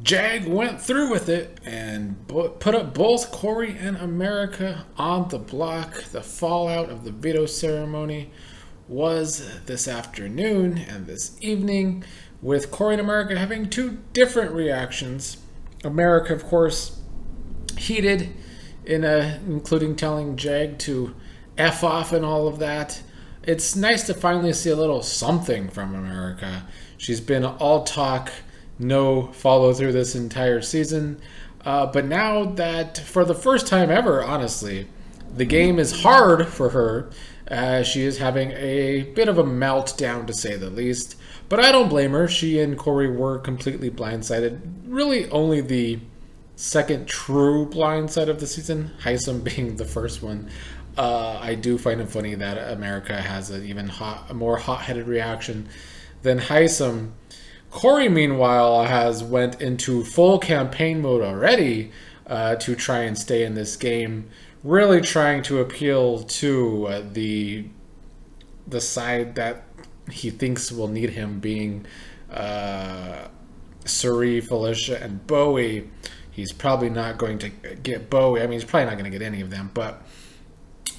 Jag went through with it and put up both Corey and America on the block. The fallout of the veto ceremony was this afternoon and this evening, with Corey and America having two different reactions. America, of course, heated, including telling Jag to F off and all of that. It's nice to finally see a little something from America. She's been all talk, no follow through this entire season. But now that, for the first time ever, honestly, the game is hard for her. She is having a bit of a meltdown, to say the least. But I don't blame her. She and Corey were completely blindsided. Really only the second true blindside of the season, Heisem being the first one. I do find it funny that America has an even more hot-headed reaction than Heisem. Corey, meanwhile, has went into full campaign mode already to try and stay in this game, really trying to appeal to the side that he thinks will need him, being Suri, Felicia, and Bowie. He's probably not going to get Bowie. I mean, he's probably not going to get any of them, but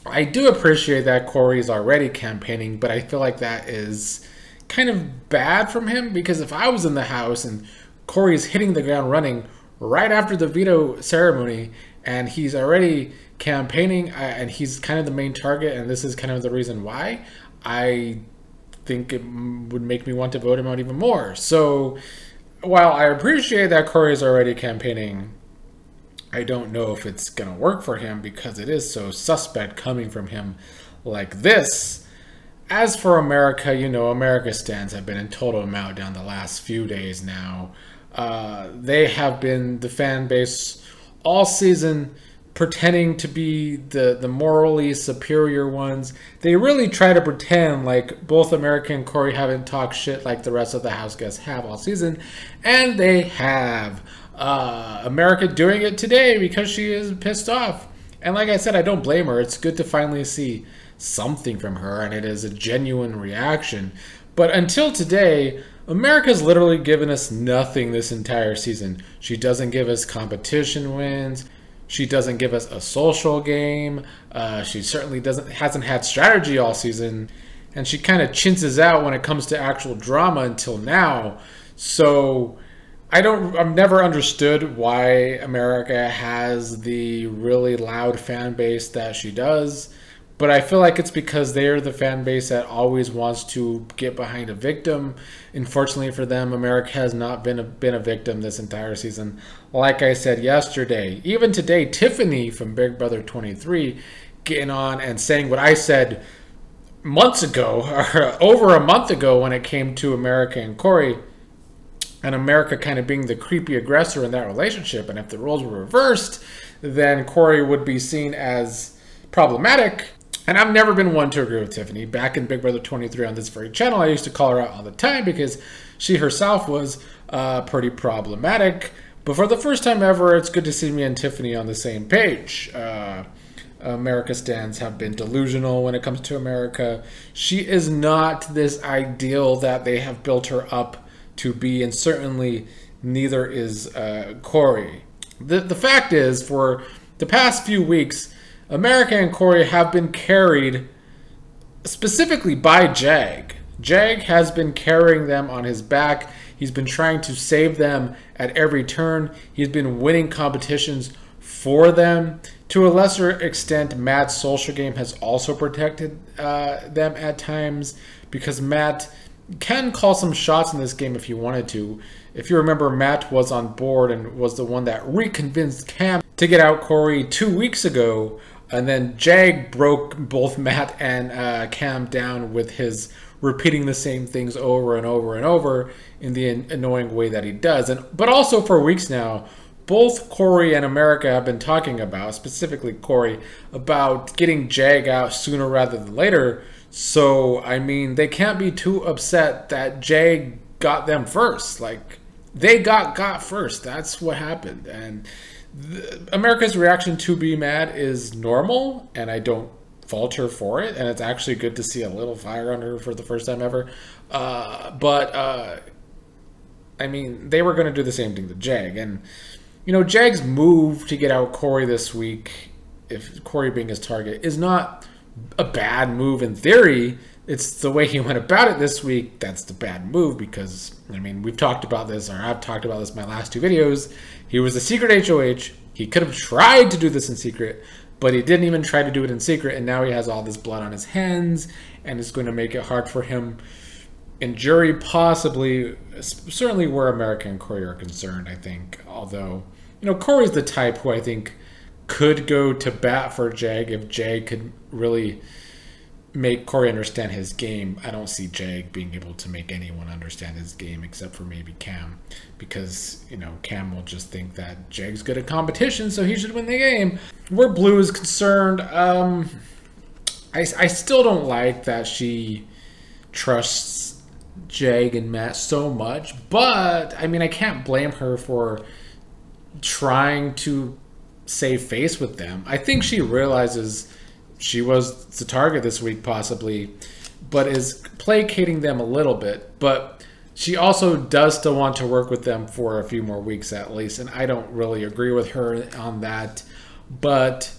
I do appreciate that Corey's already campaigning, but I feel like that is kind of bad from him, because if I was in the house and Corey's hitting the ground running right after the veto ceremony and he's already campaigning and he's kind of the main target, and this is kind of the reason why, I think it would make me want to vote him out even more. So while I appreciate that Corey's already campaigning, I don't know if it's going to work for him, because it is so suspect coming from him like this. As for America, you know, America stands have been in total meltdown the last few days now. They have been the fan base all season pretending to be the morally superior ones. They really try to pretend like both America and Corey haven't talked shit like the rest of the house guests have all season, and they have. America doing it today because she is pissed off. And like I said, I don't blame her. It's good to finally see something from her, and it is a genuine reaction. But until today, America's literally given us nothing this entire season. She doesn't give us competition wins. She doesn't give us a social game. She certainly hasn't had strategy all season. And she kind of chintzes out when it comes to actual drama until now. So I've never understood why America has the really loud fan base that she does, but I feel like it's because they're the fan base that always wants to get behind a victim. Unfortunately for them, America has not been a victim this entire season. Like I said yesterday, even today, Tiffany from Big Brother 23 getting on and saying what I said months ago, or over a month ago, when it came to America and Corey, and America kind of being the creepy aggressor in that relationship. And if the roles were reversed, then Corey would be seen as problematic. And I've never been one to agree with Tiffany. Back in Big Brother 23 on this very channel, I used to call her out all the time because she herself was pretty problematic. But for the first time ever, it's good to see me and Tiffany on the same page. America stands have been delusional when it comes to America. She is not this ideal that they have built her up to be, and certainly neither is Corey. The fact is, for the past few weeks, America and Corey have been carried specifically by Jag. Jag has been carrying them on his back. He's been trying to save them at every turn. He's been winning competitions for them. To a lesser extent, Matt's social game has also protected them at times, because Matt can call some shots in this game if he wanted to. If you remember, Matt was on board and was the one that reconvinced Cam to get out Corey 2 weeks ago, and then Jag broke both Matt and Cam down with his repeating the same things over and over and over in the annoying way that he does. But also for weeks now, both Corey and America have been talking about, specifically Corey, about getting Jag out sooner rather than later. So, I mean, they can't be too upset that Jag got them first. Like, they got first. That's what happened. And America's reaction to be mad is normal, and I don't fault her for it. And it's actually good to see a little fire under her for the first time ever. But I mean, they were going to do the same thing to Jag. And, Jag's move to get out Corey this week, if Corey being his target, is not a bad move in theory. It's the way he went about it this week that's the bad move, because, we've talked about this, or I've talked about this in my last 2 videos. He was a secret HOH. He could have tried to do this in secret, but he didn't even try to do it in secret, and now he has all this blood on his hands, and it's going to make it hard for him in jury, possibly, certainly where America and Corey are concerned, I think. Although, Corey's the type who I think could go to bat for Jag if Jag could really make Corey understand his game. I don't see Jag being able to make anyone understand his game except for maybe Cam, because Cam will just think that Jag's good at competition, so he should win the game. Where Blue is concerned, I still don't like that she trusts Jag and Matt so much, but I can't blame her for trying to save face with them. I think she realizes she was the target this week, possibly, but is placating them a little bit. But she also does still want to work with them for a few more weeks at least, and I don't really agree with her on that. But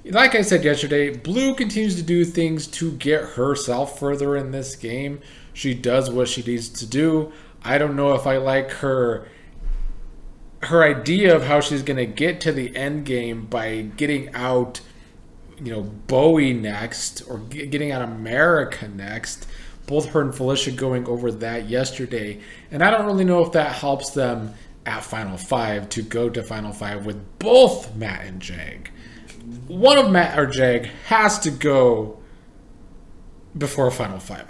like I said yesterday, Blue continues to do things to get herself further in this game. She does what she needs to do. I don't know if I like her idea of how she's going to get to the end game by getting out Bowie next, or getting out America next. Both her and Felicia going over that yesterday, and I don't really know if that helps them at Final 5 to go to Final 5 with both Matt and Jag. One of Matt or Jag has to go before Final 5.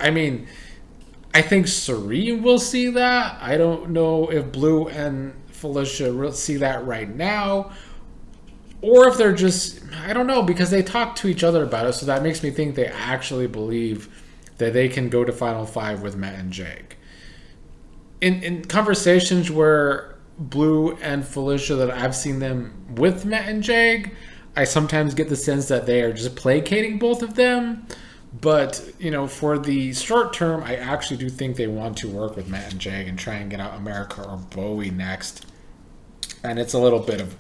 I think Serene will see that. I don't know if Blue and Felicia will see that right now, or if they're just, I don't know, because they talk to each other about it, so that makes me think they actually believe that they can go to Final 5 with Matt and Jag. In conversations where Blue and Felicia, that I've seen them with Matt and Jag, I sometimes get the sense that they are just placating both of them. But, for the short term, I actually do think they want to work with Matt and Jag and try and get out America or Bowie next. And it's a little bit of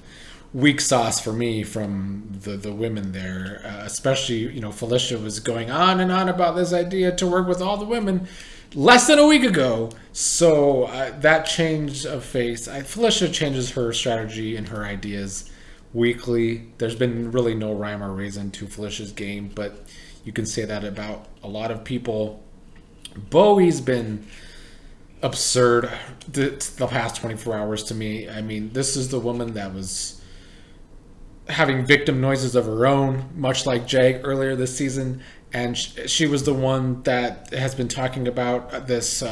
weak sauce for me from the women there, especially, Felicia was going on and on about this idea to work with all the women less than a week ago. So that change of face, Felicia changes her strategy and her ideas weekly. There's been really no rhyme or reason to Felicia's game, but you can say that about a lot of people. Bowie's been absurd the past 24 hours to me. This is the woman that was having victim noises of her own, much like Jag earlier this season, and she was the one that has been talking about this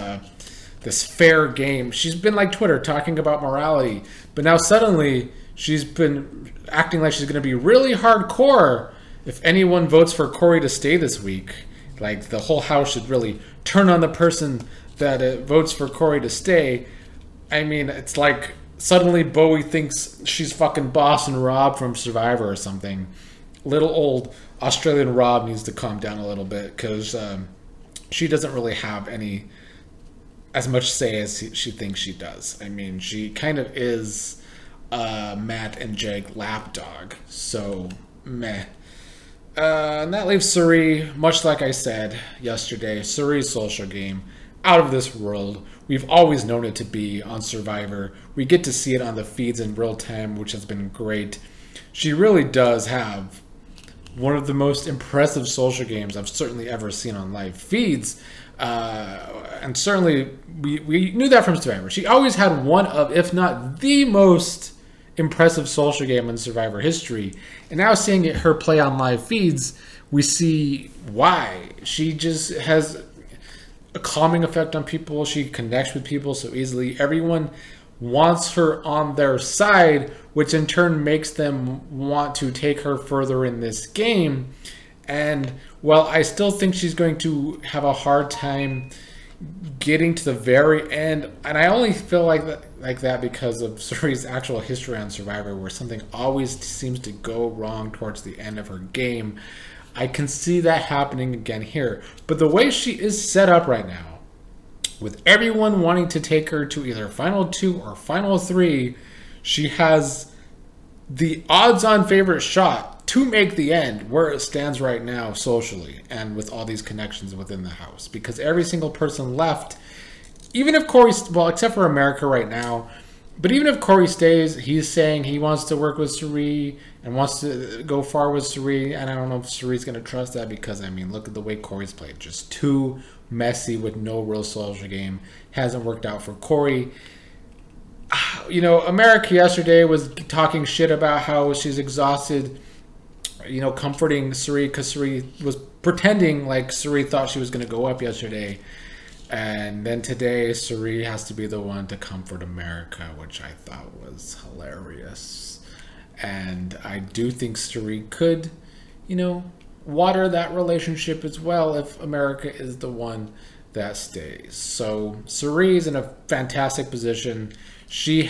fair game. She's been like Twitter, talking about morality, but now suddenly she's been acting like she's going to be really hardcore if anyone votes for Corey to stay this week. Like, the whole house should really turn on the person that votes for Corey to stay. It's like suddenly Bowie thinks she's fucking Boston Rob from Survivor or something. Little old Australian Rob needs to calm down a little bit, because she doesn't really have as much say as she thinks she does. She kind of is Matt and Jag lapdog. So, meh. And that leaves Suri, much like I said yesterday, Suri's social game, out of this world. We've always known it to be on Survivor. We get to see it on the feeds in real time, which has been great. She really does have one of the most impressive social games I've certainly ever seen on live feeds. And certainly, we knew that from Survivor. She always had one of, if not the most impressive social game in Survivor history. And now seeing her play on live feeds, we see why. She just has a calming effect on people. She connects with people so easily. Everyone wants her on their side, which in turn makes them want to take her further in this game. And while I still think she's going to have a hard time getting to the very end, and I only feel like that because of Suri's actual history on Survivor, where something always seems to go wrong towards the end of her game, I can see that happening again here. But the way she is set up right now, with everyone wanting to take her to either final 2 or final 3, she has the odds-on favorite shot to make the end where it stands right now socially and with all these connections within the house. Because every single person left, even if Corey, well, except for America right now, but even if Corey stays, he's saying he wants to work with Cirie and wants to go far with Cirie. And I don't know if Cirie's going to trust that because, I mean, look at the way Corey's played. Just too messy with no real social game. Hasn't worked out for Corey. You know, America yesterday was talking shit about how she's exhausted, you know, comforting Cirie because Cirie was pretending like Cirie thought she was going to go up yesterday. And then today, Cirie has to be the one to comfort America, which I thought was hilarious. And I do think Cirie could, you know, water that relationship as well if America is the one that stays. So Cirie is in a fantastic position. She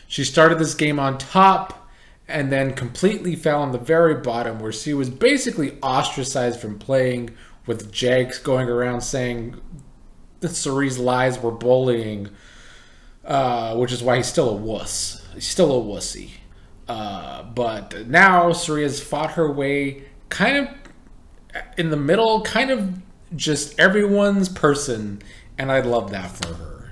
started this game on top and then completely fell on the very bottom where she was basically ostracized from playing, with Jags going around saying that Cirie's lies were bullying, which is why he's still a wuss. He's still a wussy. But now Cirie has fought her way kind of in the middle, kind of just everyone's person, and I love that for her.